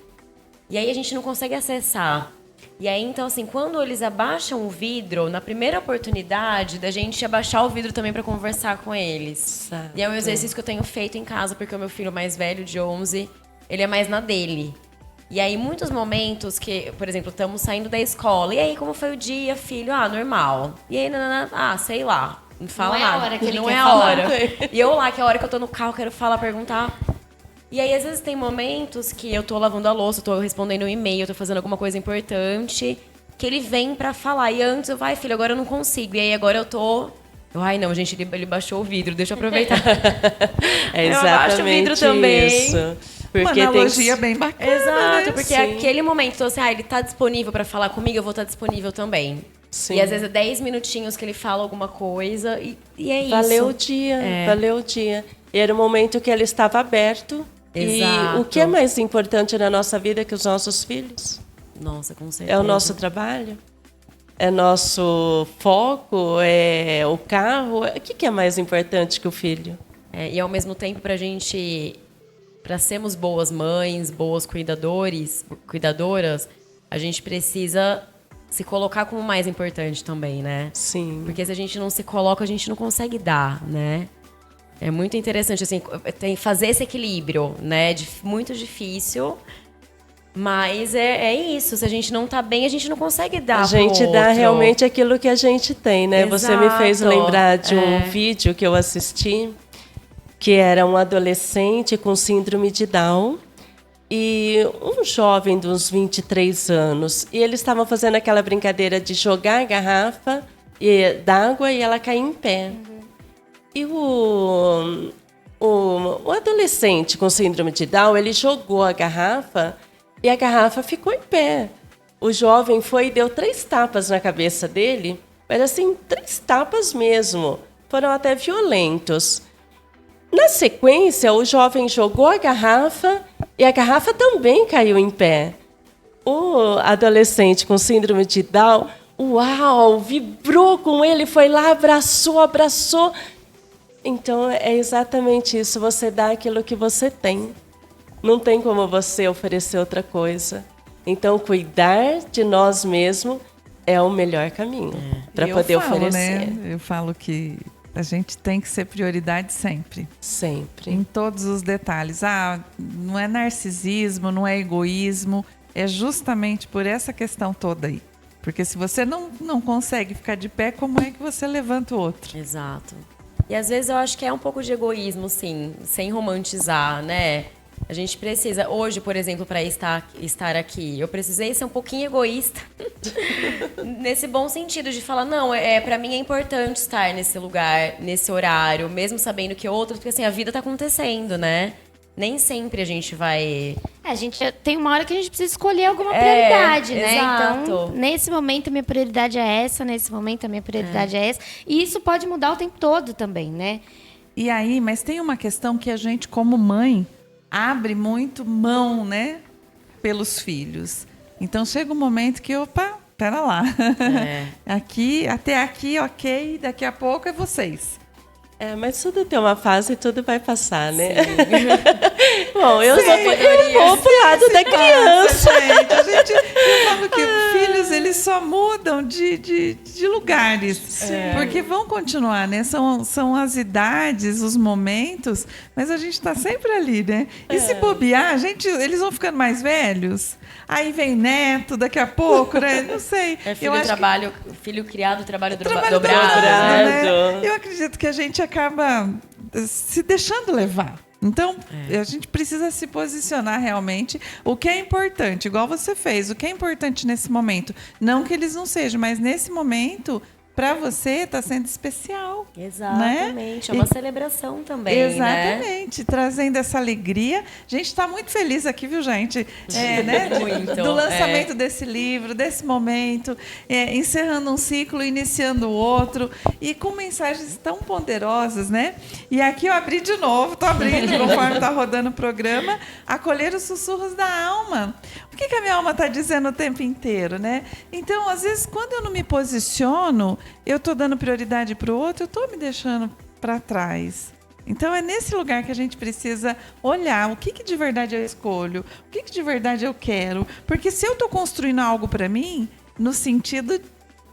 E aí a gente não consegue acessar. E aí, então, assim, quando eles abaixam o vidro, na primeira oportunidade da gente abaixar o vidro também para conversar com eles. Exato. E é um exercício que eu tenho feito em casa, porque o meu filho mais velho, de 11, ele é mais na dele. E aí, muitos momentos que, por exemplo, estamos saindo da escola. E aí, como foi o dia, filho? Ah, normal. E aí, sei lá. Não fala Não é a nada. hora que ele não quer é a falar. hora. E eu lá, que é a hora que eu tô no carro, quero falar, perguntar. E aí, às vezes, tem momentos que eu tô lavando a louça, eu tô respondendo um e-mail, eu tô fazendo alguma coisa importante, que ele vem pra falar. E antes eu, vai, filho, agora eu não consigo. E aí, agora eu tô... ai, não, gente, ele baixou o vidro, deixa eu aproveitar. É exatamente eu abaixo o vidro também. isso. Porque uma analogia bem bacana. Exato, né? porque aquele momento, então, assim, ele tá disponível pra falar comigo, eu vou estar disponível também. Sim. E às vezes é 10 minutinhos que ele fala alguma coisa e é isso. Valeu o dia, valeu o dia. E era o momento que ele estava aberto. Exato. E o que é mais importante na nossa vida que os nossos filhos? Nossa, com certeza. É o nosso trabalho? É nosso foco? É o carro? O que é mais importante que o filho? E ao mesmo tempo, para sermos boas mães, boas cuidadoras, a gente precisa se colocar como mais importante também, né? Sim. Porque se a gente não se coloca, a gente não consegue dar, né? É muito interessante, assim, fazer esse equilíbrio, né? Muito difícil, mas é isso. Se a gente não tá bem, a gente não consegue dar. A gente dá realmente aquilo que a gente tem, né? Exato. Você me fez lembrar de um vídeo que eu assisti, que era um adolescente com síndrome de Down e um jovem de uns 23 anos. E eles estavam fazendo aquela brincadeira de jogar a garrafa d'água e ela cair em pé. E o adolescente com síndrome de Down, ele jogou a garrafa e a garrafa ficou em pé. O jovem foi e deu 3 tapas na cabeça dele, mas assim, 3 tapas mesmo. Foram até violentos. Na sequência, o jovem jogou a garrafa e a garrafa também caiu em pé. O adolescente com síndrome de Down, uau, vibrou com ele, foi lá, abraçou. Então, é exatamente isso, você dá aquilo que você tem. não tem como você oferecer outra coisa. Então, cuidar de nós mesmos é o melhor caminho para poder oferecer. Né? Eu falo que a gente tem que ser prioridade sempre. Sempre. Em todos os detalhes. Não é narcisismo, não é egoísmo. É justamente por essa questão toda aí. Porque se você não consegue ficar de pé, como é que você levanta o outro? Exato. E às vezes eu acho que é um pouco de egoísmo, sim, sem romantizar, né? A gente precisa, hoje, por exemplo, para estar aqui, eu precisei ser um pouquinho egoísta, nesse bom sentido de falar, não, para mim é importante estar nesse lugar, nesse horário, mesmo sabendo que outros, porque assim, a vida tá acontecendo, né? Nem sempre a gente vai... A gente tem uma hora que a gente precisa escolher alguma prioridade, né? Exato. Então, nesse momento a minha prioridade é essa, nesse momento a minha prioridade é essa. E isso pode mudar o tempo todo também, né? E aí, mas tem uma questão que a gente, como mãe, abre muito mão, né? Pelos filhos. Então, chega um momento que, opa, pera lá. Até aqui, ok, daqui a pouco é vocês. Mas tudo tem uma fase e tudo vai passar, né? Bom, eu vou pro lado da criança. Gente. Eu falo que filhos, eles só mudam de lugares. Porque vão continuar, né? São as idades, os momentos, mas a gente está sempre ali, né? E se bobear, eles vão ficando mais velhos. Aí vem neto, daqui a pouco, né? Não sei. Filho criado, trabalho dobrado, né? Eu acredito que a gente acaba se deixando levar. Então, a gente precisa se posicionar realmente. O que é importante, igual você fez, o que é importante nesse momento? Não que eles não sejam, mas nesse momento, para você, está sendo especial. Exatamente. Né? É uma celebração também, exatamente. Né? Trazendo essa alegria. A gente está muito feliz aqui, viu, gente? Né? Muito. Do lançamento desse livro, desse momento, encerrando um ciclo, iniciando o outro, e com mensagens tão poderosas, né? E aqui eu abri de novo, estou abrindo, conforme está rodando o programa, acolher os sussurros da alma. O que a minha alma está dizendo o tempo inteiro, né? Então, às vezes, quando eu não me posiciono, eu estou dando prioridade para o outro, eu estou me deixando para trás. Então, é nesse lugar que a gente precisa olhar o que de verdade eu escolho, o que de verdade eu quero. Porque se eu estou construindo algo para mim, no sentido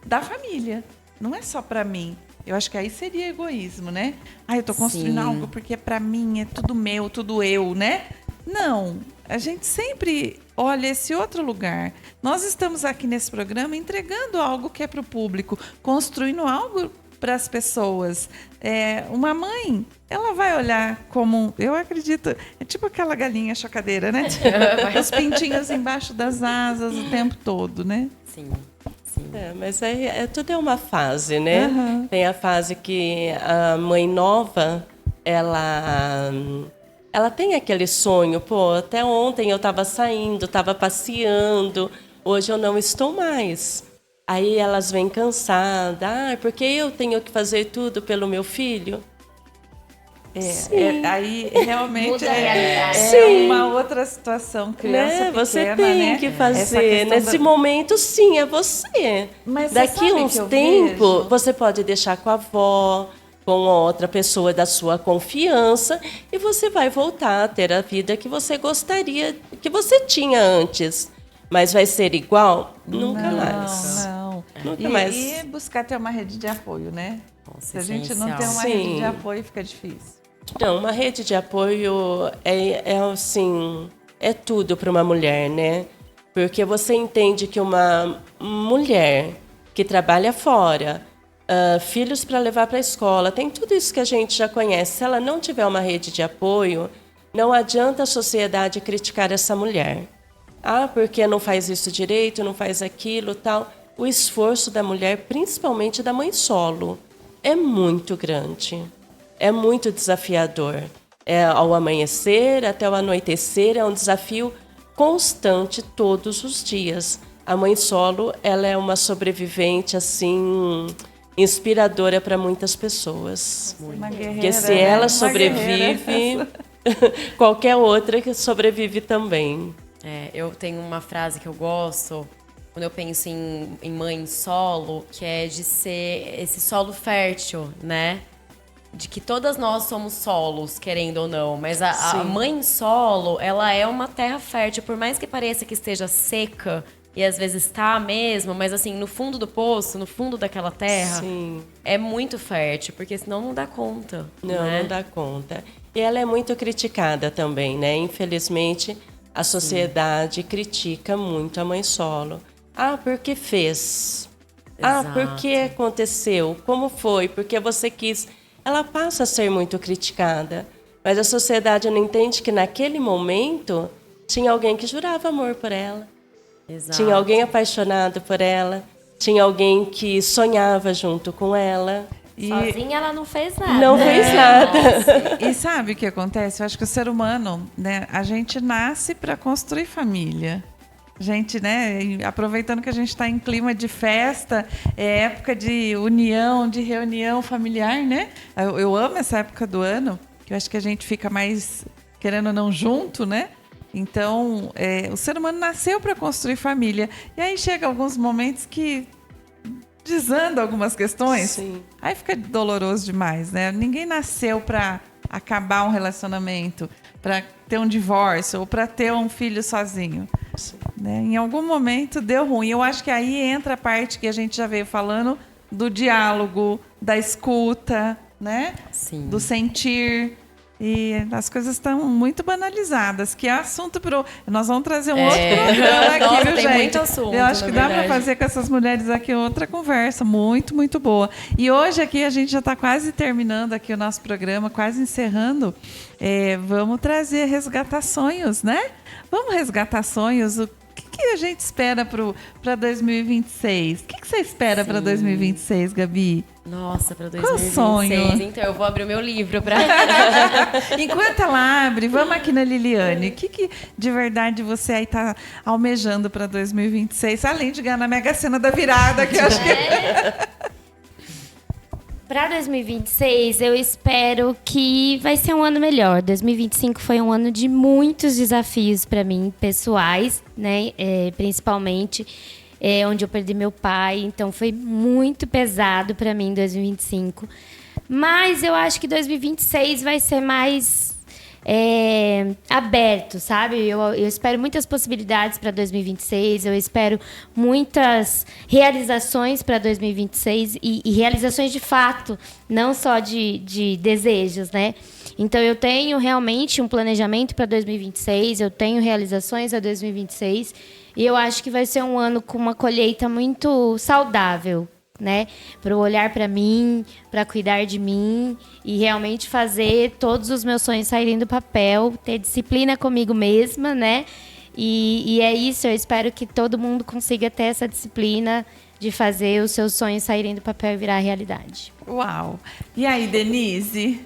da família, não é só para mim. Eu acho que aí seria egoísmo, né? Eu estou construindo algo porque é para mim, é tudo meu, tudo eu, né? Não, a gente sempre olha esse outro lugar. Nós estamos aqui nesse programa entregando algo que é para o público, construindo algo para as pessoas. Uma mãe, ela vai olhar como, eu acredito, é tipo aquela galinha chocadeira, né? Os pintinhos embaixo das asas o tempo todo, né? Sim. Mas tudo é uma fase, né? Uhum. Tem a fase que a mãe nova, ela tem aquele sonho, até ontem eu estava saindo, estava passeando, hoje eu não estou mais. Aí elas vêm cansadas, porque eu tenho que fazer tudo pelo meu filho? Aí realmente é uma outra situação, criança pequena, você tem que fazer. Nesse momento, sim, é você. Mas daqui uns tempos, você pode deixar com a avó, com outra pessoa da sua confiança, e você vai voltar a ter a vida que você gostaria, que você tinha antes. Mas vai ser igual? Nunca mais. Não. Nunca mais. E buscar ter uma rede de apoio, né? Nossa, se a gente não tem uma rede de apoio, fica difícil. Não, uma rede de apoio assim, é tudo para uma mulher, né? Porque você entende que uma mulher que trabalha fora, filhos para levar para a escola, tem tudo isso que a gente já conhece. Se ela não tiver uma rede de apoio, não adianta a sociedade criticar essa mulher. Porque não faz isso direito, não faz aquilo, tal. O esforço da mulher, principalmente da mãe solo, é muito grande. É muito desafiador. Ao amanhecer até o anoitecer, é um desafio constante todos os dias. A mãe solo, ela é uma sobrevivente assim inspiradora para muitas pessoas. Uma guerreira, porque se ela sobrevive, qualquer outra que sobrevive também. Eu tenho uma frase que eu gosto quando eu penso em mãe solo, que é de ser esse solo fértil, né? de que todas nós somos solos, querendo ou não, mas a mãe solo, ela é uma terra fértil, por mais que pareça que esteja seca, e às vezes está mesmo, mas assim, no fundo do poço, no fundo daquela terra, é muito fértil, porque senão não dá conta. Não dá conta. E ela é muito criticada também, né? Infelizmente, a sociedade critica muito a mãe solo. Ah, porque fez? Exato. Ah, por que aconteceu? Como foi? Porque você quis? Ela passa a ser muito criticada. Mas a sociedade não entende que naquele momento tinha alguém que jurava amor por ela. Exato. Tinha alguém apaixonado por ela. Tinha alguém que sonhava junto com ela. Sozinha ela não fez nada. Não fez nada. E sabe o que acontece? Eu acho que o ser humano, né, a gente nasce para construir família. Gente, né, aproveitando que a gente está em clima de festa, é época de união, de reunião familiar, né? Eu amo essa época do ano, que eu acho que a gente fica mais, querendo ou não, junto, né? Então, o ser humano nasceu para construir família. E aí chega alguns momentos que desanda algumas questões. Sim. Aí fica doloroso demais, né? Ninguém nasceu para acabar um relacionamento, para ter um divórcio ou para ter um filho sozinho. Né? Em algum momento deu ruim. Eu acho que aí entra a parte que a gente já veio falando do diálogo, da escuta, né? Sim. Do sentir. E as coisas estão muito banalizadas, que é assunto pro... Nós vamos trazer um outro programa aqui, Nossa, viu, tem gente? muito assunto, Eu acho que na dá para verdade. fazer com essas mulheres aqui outra conversa muito, muito boa. E hoje aqui a gente já está quase terminando aqui o nosso programa, quase encerrando. Vamos trazer resgatar sonhos, né? Vamos resgatar sonhos. O que a gente espera para 2026? O que você espera para 2026, Gabi? Nossa, para Qual 2026. sonho? Então, eu vou abrir o meu livro para... Enquanto ela abre, vamos aqui na Liliane. O que de verdade você aí tá almejando para 2026? Além de ganhar na Mega Sena da virada, que eu acho que... Para 2026, eu espero que vai ser um ano melhor. 2025 foi um ano de muitos desafios para mim, pessoais, né? Principalmente, onde eu perdi meu pai. Então, foi muito pesado para mim em 2025. Mas eu acho que 2026 vai ser mais aberto, sabe? Eu espero muitas possibilidades para 2026, eu espero muitas realizações para 2026 e realizações de fato, não só de desejos, né? Então, eu tenho realmente um planejamento para 2026, eu tenho realizações a 2026 e eu acho que vai ser um ano com uma colheita muito saudável, né? Para olhar para mim, para cuidar de mim e realmente fazer todos os meus sonhos saírem do papel, ter disciplina comigo mesma, né? E é isso, eu espero que todo mundo consiga ter essa disciplina de fazer os seus sonhos saírem do papel e virar realidade. Uau! E aí, Denise?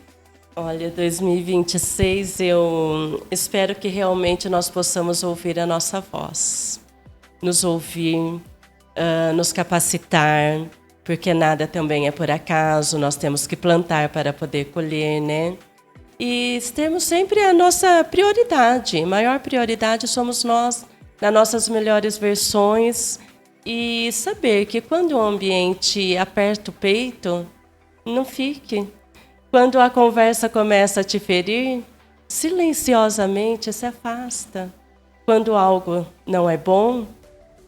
Olha, 2026 eu espero que realmente nós possamos ouvir a nossa voz. Nos ouvir, nos capacitar, porque nada também é por acaso, nós temos que plantar para poder colher, né? E temos sempre a nossa prioridade, maior prioridade somos nós, nas nossas melhores versões, e saber que quando o ambiente aperta o peito, não fique. Quando a conversa começa a te ferir, silenciosamente se afasta. Quando algo não é bom,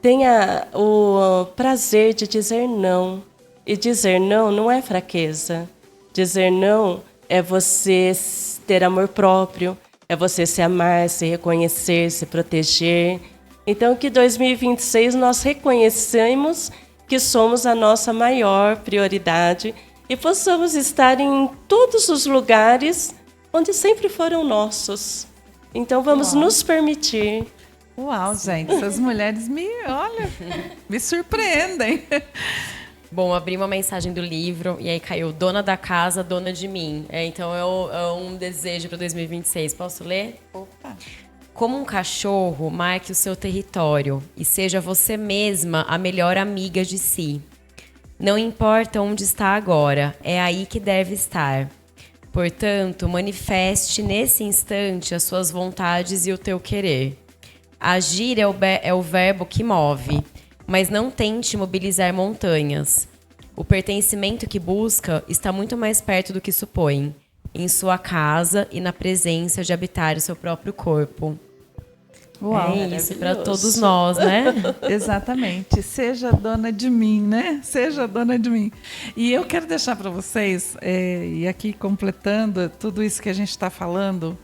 tenha o prazer de dizer não. E dizer não não é fraqueza. Dizer não é você ter amor próprio, é você se amar, se reconhecer, se proteger. Então, que 2026 nós reconhecemos que somos a nossa maior prioridade e possamos estar em todos os lugares onde sempre foram nossos. Então, vamos nos permitir. Uau, gente, essas mulheres me surpreendem. Bom, abri uma mensagem do livro e aí caiu dona da casa, dona de mim. Então é um desejo para 2026. Posso ler? Opa. Como um cachorro, marque o seu território e seja você mesma a melhor amiga de si. Não importa onde está agora, é aí que deve estar. Portanto, manifeste nesse instante as suas vontades e o teu querer. Agir é o verbo que move, mas não tente mobilizar montanhas. O pertencimento que busca está muito mais perto do que supõe, em sua casa e na presença de habitar o seu próprio corpo. Uau, é isso para todos nós, né? Exatamente. Seja dona de mim, né? Seja dona de mim. E eu quero deixar para vocês, e aqui completando tudo isso que a gente está falando,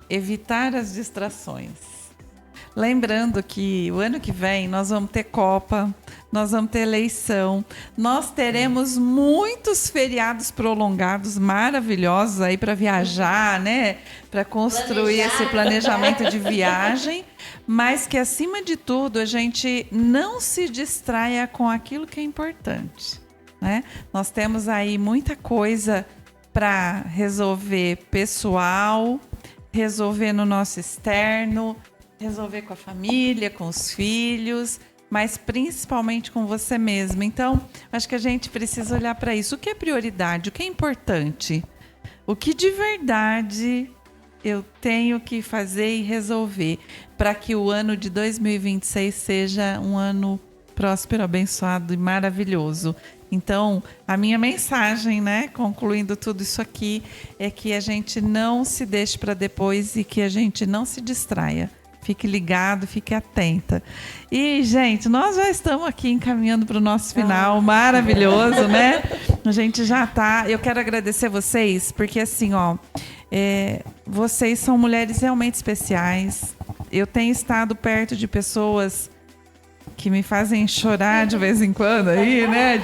evitar as distrações. Lembrando que o ano que vem nós vamos ter Copa, nós vamos ter eleição, nós teremos muitos feriados prolongados maravilhosos aí para viajar, né? Para construir esse planejamento de viagem, mas que acima de tudo a gente não se distraia com aquilo que é importante, né? Nós temos aí muita coisa para resolver pessoal, resolver no nosso externo, resolver com a família, com os filhos, mas principalmente com você mesmo. Então, acho que a gente precisa olhar para isso. O que é prioridade? O que é importante? O que de verdade eu tenho que fazer e resolver para que o ano de 2026 seja um ano próspero, abençoado e maravilhoso. Então, a minha mensagem, né, concluindo tudo isso aqui, é que a gente não se deixe para depois e que a gente não se distraia. Fique ligado, fique atenta. E, gente, nós já estamos aqui encaminhando para o nosso final maravilhoso, né? A gente já está. Eu quero agradecer vocês, porque assim, ó, vocês são mulheres realmente especiais. Eu tenho estado perto de pessoas que me fazem chorar de vez em quando aí, né?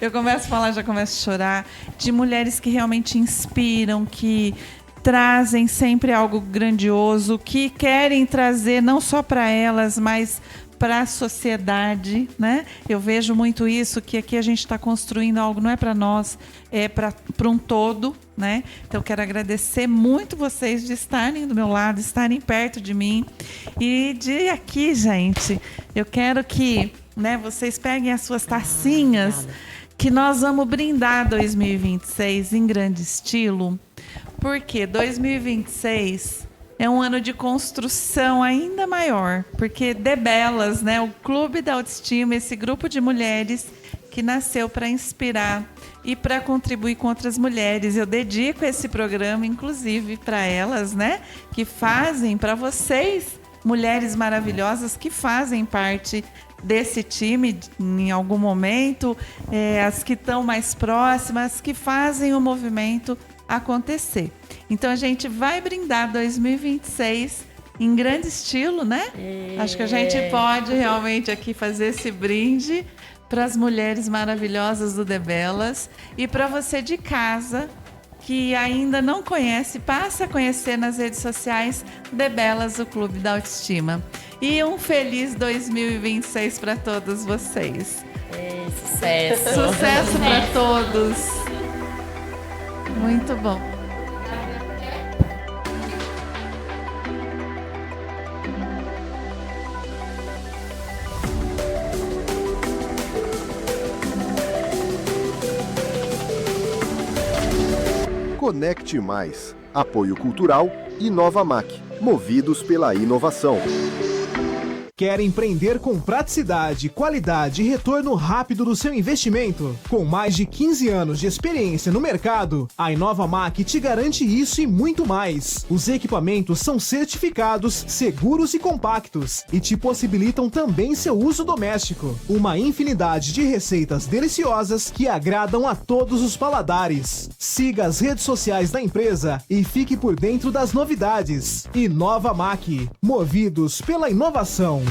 Eu começo a falar, já começo a chorar. De mulheres que realmente inspiram, que trazem sempre algo grandioso, que querem trazer não só para elas, mas para a sociedade, né? Eu vejo muito isso, que aqui a gente está construindo algo, não é para nós, é para um todo, né? Então, quero agradecer muito vocês de estarem do meu lado, estarem perto de mim. E de aqui, gente, eu quero que, né, vocês peguem as suas tacinhas, que nós vamos brindar 2026 em grande estilo, porque 2026 é um ano de construção ainda maior, porque Debelas, né, o Clube da Autoestima, esse grupo de mulheres que nasceu para inspirar e para contribuir com outras mulheres. Eu dedico esse programa, inclusive, para elas, né, que fazem, para vocês, mulheres maravilhosas que fazem parte desse time em algum momento, as que estão mais próximas, que fazem o movimento acontecer. Então a gente vai brindar 2026 em grande estilo, né? Acho que a gente pode realmente aqui fazer esse brinde para as mulheres maravilhosas do Debelas e para você de casa que ainda não conhece, passe a conhecer nas redes sociais Debelas, o Clube da Autoestima. E um feliz 2026 para todos vocês. Sucesso! Sucesso para todos! Muito bom. Conecte Mais. Apoio Cultural e Nova Mac. Movidos pela inovação. Quer empreender com praticidade, qualidade e retorno rápido do seu investimento? Com mais de 15 anos de experiência no mercado, a Inova Mac te garante isso e muito mais. Os equipamentos são certificados, seguros e compactos e te possibilitam também seu uso doméstico. Uma infinidade de receitas deliciosas que agradam a todos os paladares. Siga as redes sociais da empresa e fique por dentro das novidades. Inova Mac, movidos pela inovação.